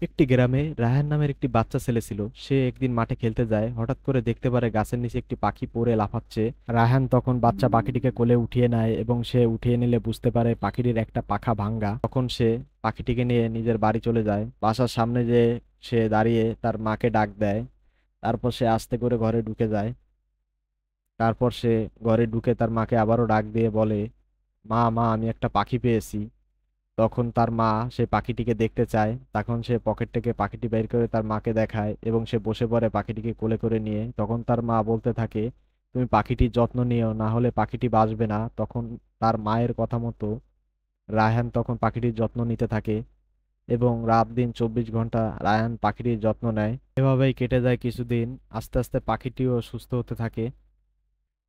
একটি গ্রামে রায়হান নামের একটি বাচ্চা ছেলে ছিল। সে একদিন মাঠে খেলতে যায়, হঠাৎ করে দেখতে পারে গাছের নিচে একটি পাখি পড়ে লাফাচ্ছে। রায়হান তখন বাচ্চা পাখিটিকে কোলে উঠিয়ে নেয় এবং সে উঠিয়ে নিলে বুঝতে পারে পাখিটির একটা পাখা ভাঙা। তখন সে পাখিটিকে নিয়ে নিজের বাড়ি চলে যায়। বাসার সামনে যে সে দাঁড়িয়ে তার মাকে ডাক দেয়। তারপর সে আস্তে করে ঘরে ঢুকে যায়। তারপর সে ঘরে ঢুকে তার মাকে আবারও ডাক দিয়ে বলে, মা মা, আমি একটা পাখি পেয়েছি। তখন তার মা সেই পাখিটিকে দেখতে চায়, তখন সে পকেট থেকে পাখিটি বের করে তার মাকে দেখায় এবং সে বসে পড়ে পাখিটিকে কোলে করে নিয়ে। তখন তার মা বলতে থাকে, তুমি পাখিটির যত্ন নিও, না হলে পাখিটি বাঁচবে না। তখন তার মায়ের কথা মতো রায়হান তখন পাখিটির যত্ন নিতে থাকে এবং রাত দিন 24 ঘন্টা রায়হান পাখিটির যত্ন নেয়। এভাবেই কেটে যায় কিছুদিন। আস্তে আস্তে পাখিটিও সুস্থ হতে থাকে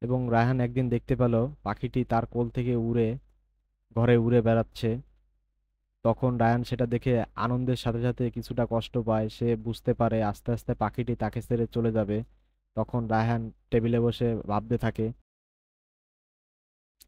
এবং রায়হান একদিন দেখতে পেল পাখিটি তার কোল থেকে উড়ে ঘরে উড়ে বেড়াচ্ছে। তখন রায়ান সেটা দেখে আনন্দের সাথে সাথে কিছুটা কষ্ট পায়। সে বুঝতে পারে আস্তে আস্তে পাখিটি তাকে ছেড়ে চলে যাবে। তখন রায়হান টেবিলে বসে ভাবতে থাকে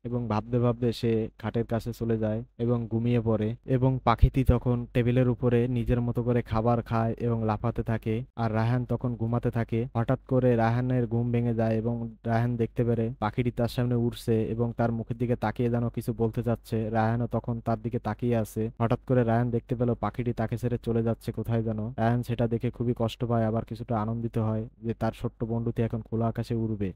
এবং ভাবতে ভাবতে সে খাটের কাছে চলে যায় এবং ঘুমিয়ে পড়ে। এবং পাখিটি তখন টেবিলের উপরে নিজের মতো করে খাবার খায় এবং লাফাতে থাকে। আর রায়হান তখন ঘুমাতে থাকে। হঠাৎ করে রায়হানের ঘুম ভেঙে যায় এবং রায়হান দেখতে পেরে পাখিটি তার সামনে উড়ছে এবং তার মুখের দিকে তাকিয়ে যেন কিছু বলতে চাচ্ছে। রায়হানও তখন তার দিকে তাকিয়ে আছে। হঠাৎ করে রায়হান দেখতে পেল পাখিটি তাকে ছেড়ে চলে যাচ্ছে কোথায় যেন। রায়হান সেটা দেখে খুবই কষ্ট পায়, আবার কিছুটা আনন্দিত হয় যে তার ছোট্ট বন্ধুটি এখন খোলা আকাশে উড়বে।